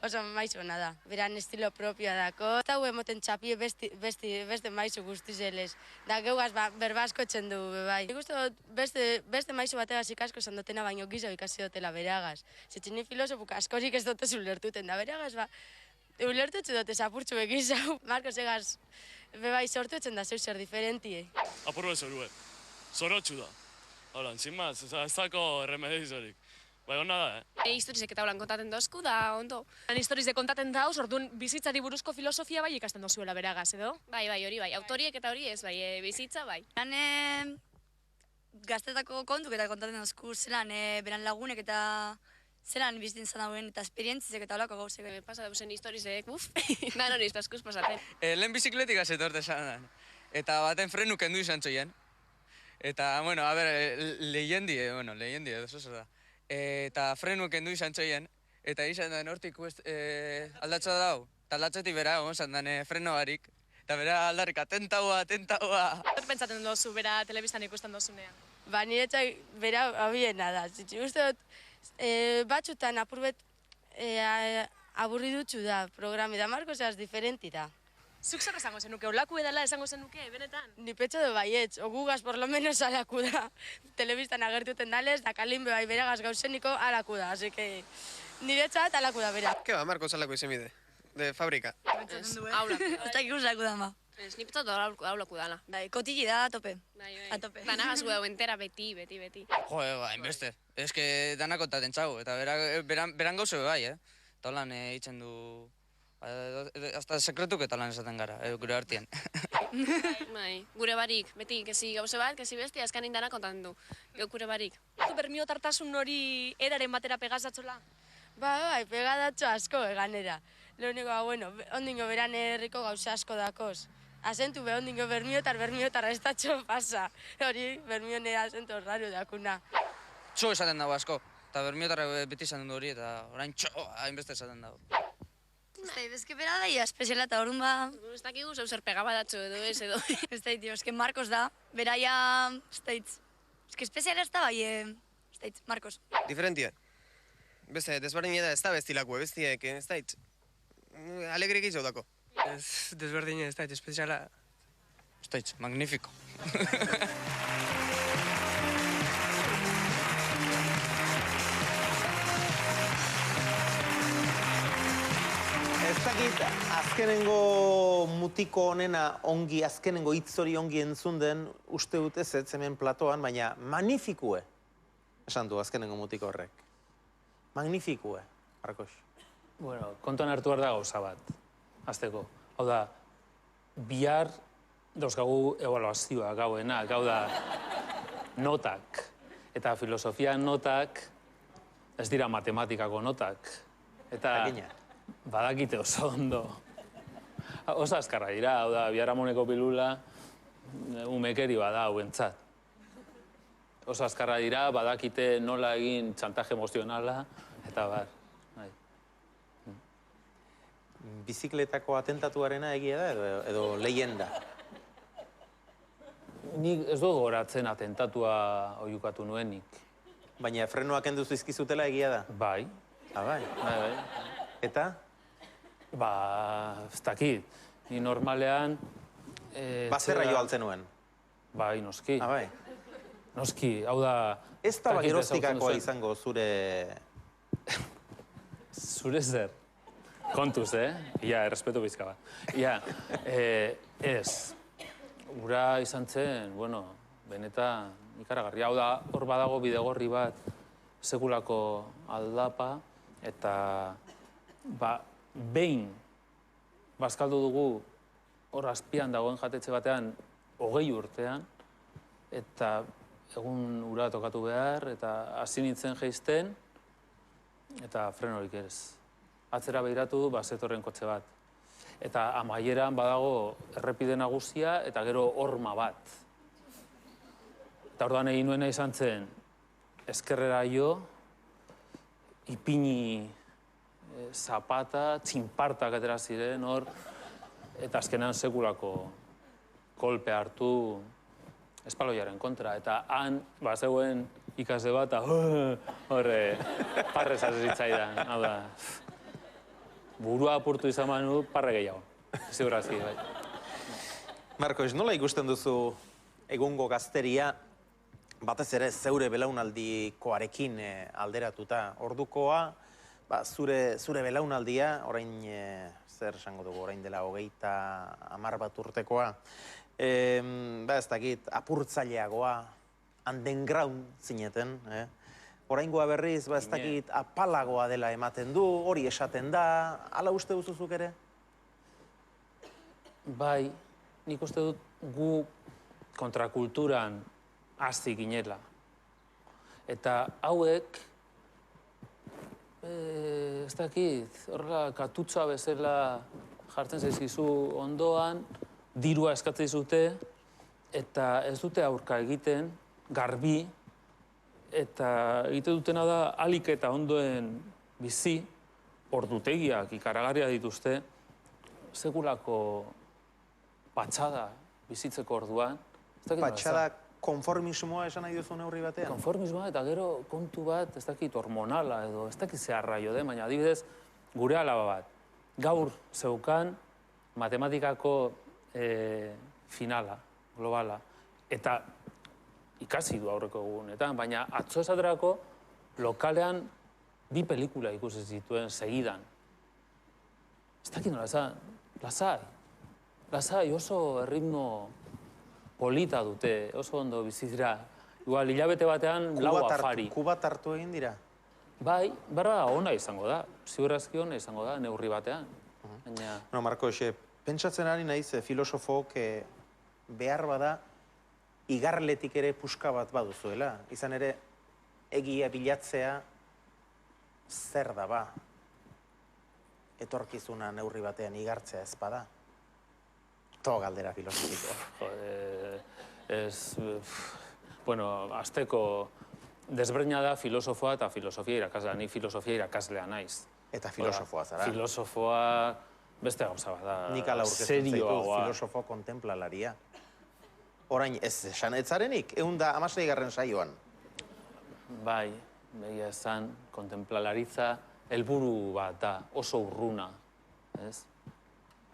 oso maizu ona da. Beran estilo propioa dako. Eta hu emoten txapie beste maizu guztizelez. Da geugaz berbasko txen du, bai. Nik uste dut beste maizu bategaz ikasko esan dutena, baino gizo ikasi dutela beragaz. Zetxini filosofuk askorik ez dute ulertuten da beragaz, ulertutzu dute zapurtzu egizau. Marcos egaz, bebai sortutzen da zeu zer diferentie. Apurbe zorue, zorotxu da. Hala, entzimaz, ez dako remedizorik. Bai, hona da, Historizek eta holan kontaten dozku da, ondo. Historizek kontaten dauz, orduan bizitzari buruzko filosofia bai ikasten dozuela beragaz, edo? Bai, hori bai, autoriek eta hori ez, bai, bizitza bai. Beran gaztetako kontuk eta kontaten dozku zelan, beran lagunek eta zelan bizitzen zan dauen eta esperientzizek eta holako gauzek. Pasa dauzen historizek, da hori askuz pasaten. Lehen bizikletik azetorte zan, eta baten frenu kendu izan txoien. Eta, bueno, a ber, leyendie edo zozo da. Eta frenu kendu izan txoien, eta izan den hortik aldatza dau. Eta aldatzetik bera, izan den freno barik. Eta bera aldarrik, atentaua. Zer pentsaten dozu bera telebistan ikusten dozunean? Ba, niretzak bera abiena da. Zitsi, uste dut, batxutan apurbet aburri dutxu da programi da, Marcos eaz diferenti da. Zuk zer esango zenuke, olaku edala esango zenuke, benetan? Ni petxo du baietz, ogugaz por lo menos alaku da. Telebistan agertuten dalez, da kalinbe bai beragaz gauzeniko alaku da, así que niretzat alaku da bera. Ke ba, Marcos alako izen bide, de fabrika. Aulaku. Ez da ikusako dama. Ez, ni petzatu aulaku dala. Bai, kotili da, a tope. A tope. Danagaz guau entera beti. Jo, ba, inbeste. Ez que dana kontaten txau, eta beran gauze bai, Eta holan hitzen du... Hasta sekretuk eta lan esaten gara, gure hartien. Bai, gure barik, beti, kezi gauze bat, kezi besti, azkanin dana kontaten du. Gure barik. Bermiotartasun hori eraren batera pegazatzola? Bai, pegadatxo asko eganera. Leheniko, bueno, ondingo beran herriko gauze asko dakoz. Azentu ondingo bermiotar ez datxo pasa. Hori, bermionera azentu horrario dakuna. Txo esaten dago asko, eta bermiotarra beti esaten du hori, eta orain txo, hainbeste esaten dago. Ez que bera daia espeziala eta orduan ba... Ez dakigu zeu zer pegabadatxo edo ez edo. Ez da, tio, ez que Marcos da, beraia... Ez da, ez que espeziala ez da bai, ez da, Marcos. Diferentia. Beste, desberdina da ez da bestilako, bestiek, ez da, alegrik izau dako. Ez desberdina ez da, espeziala. Ez da, magnifiko. Ez dakit, azkenengo mutiko honena ongi, azkenengo hitz hori ongi entzun den, uste dut ez hemen platoan, baina magnifikue, esan du azkenengo mutiko horrek. Magnifikue, Marcos. Bueno, kontuan hartu behar da gauza bat, azteko. Hau da, bihar dauzkagu ebaluazioa gauena, gau da notak. Eta filosofia notak ez dira matematikako notak. Eta badakite oso ondo. Oso azkarra dira, hau da, biharamoneko pilula umekeri bada hauentzat. Oso azkarra dira, badakite nola egin txantaje emozionala, eta bar. Bizikletako atentatuarena egia da edo leyenda? Nik ez dugu goratzen atentatua oiukatu nuenik. Baina frenoak kendu zizkizutela egia da? Bai. Bai? Eta? Ba, ez dakit. Ni normalean... Bazterra jo altzen nuen? Bai, noski. Bai? Noski, hau da... Ez da gerostikakoa izango zure... Zure zer? Kontuz, Ia, errespetu bizka bat. Ia, ez. Ura izan zen, bueno, benetan ikaragarri. Hau da, hor badago bidegorri bat, sekulako aldapa, eta... Ba, behin, bazkaldu dugu hor azpian dagoen jatetxe batean 20 urtean, eta egun ura tokatu behar, eta hasi nintzen jeizten, eta frenorik ez. Atzera behiratu, zetorren kotxe bat. Eta amaieran badago errepide nagusia, eta gero horma bat. Eta orduan egin nuena izan zen, ezkerrera jo, ipini zapata, txinpartak atera ziren hor, eta azkenean sekulako kolpe hartu espaloiaren kontra. Eta han, zegoen ikasle bat, horre, parrez azitzaidan. Hau da, burua apurtu izan manu, parre gehiago. Ziurazki, bai. Markois, nola ikusten duzu egungo gazteria, batez ere zeure belaunaldikoarekin alderatuta? Ordukoa, zure belaunaldia, orain, zer esango dugu, orain dela 30 bat urtekoa, ez dakit, apurtzaileagoa, underground zineten, oraingoa berriz, ez dakit, apalagoa dela ematen du, hori esaten da, hala uste duzuzuk ere? Bai, nik uste dut gu kontrakulturan hasi ginela. Eta hauek, ez dakit, horrela katutza bezala jartzen zaizkizu ondoan, dirua eskatzen dizute, eta ez dute aurka egiten, garbi, eta egite dutena da alik eta ondoen bizi, ordutegiak ikaragarria dituzte, sekulako patxada bizitzeko orduan. Patxada konformismoa esan nahi duzu neurri batean? Konformismoa eta gero kontu bat, ez dakit hormonala edo, ez dakit zeharra jo den, baina adibidez, gure alaba bat. Gaur zeukan matematikako finala, globala. Eta ikasi du aurreko egunetan, baina atzo esaterako lokalean 2 pelikula ikusi zituen segidan. Ez dakit nola esan, lasai oso erritmo polita dute, oso ondo bizitira. Igual, hilabete batean lau afari. Kubat hartu egin dira? Bai, berra ona izango da, ziurazki ona izango da, neurri batean. No, Markois, pentsatzen ari naiz filosofok behar bada igarletik ere puska bat baduzuela. Izan ere, egia bilatzea zer da ba? Etorkizuna neurri batean igartzea ez bada? To galdera filosofiko. Bueno, azteko desberdina da filosofoa eta filosofia irakaslea. Ni filosofia irakaslea naiz. Eta filosofoa zara? Filosofoa beste gauza bat da. Nik ala urkezten zaitu filosofo kontemplalaria. Orain ez esan etzarenik, 116. saioan. Bai, begia esan, kontemplalaritza helburu bat da, oso urruna, ez?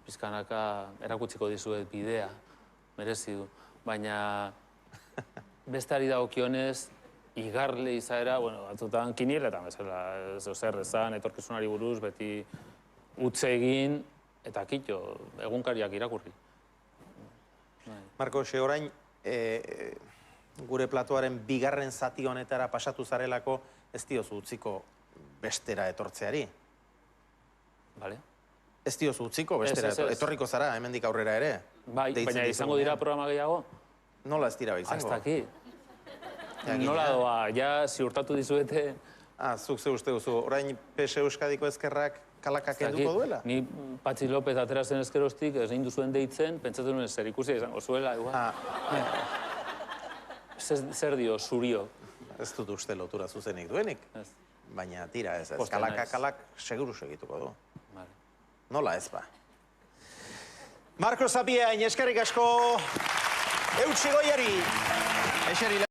Pizkanaka erakutsiko dizuet bidea, merezi du. Baina besteari dagokionez, igarle izaera, bueno, batzutan kinieletan bezala, zer esan, etorkizunari buruz, beti utze egin, eta kitxo, egunkariak irakurri. Marko, orain, gure platoaren bigarren zati honetara pasatu zarelako, ez diozu utziko bestera etortzeari? Bale. Ez diozu utziko bestera etorriko zara, hemendik aurrera ere? Bai, baina izango dira programa gehiago? Nola ez dira izango? Hasta aquí. Nola doa, ja ziurtatu dizuete... Zuk ze uste duzu, orain PS Euskadiko ezkerrak kalakak enduko duela? Ni Patxi López aterazen ezkerostik, ez egin duzuen deitzen, pentsatzen nuen zer ikusi izango zuela, igual. Zer dio, zurio? Ez dut uste lotura zuzenik duenik. Baina tira ez, kalak seguru segituko du. Nola ez ba. Marko Zapia, eskerrik asko eutsi goiari.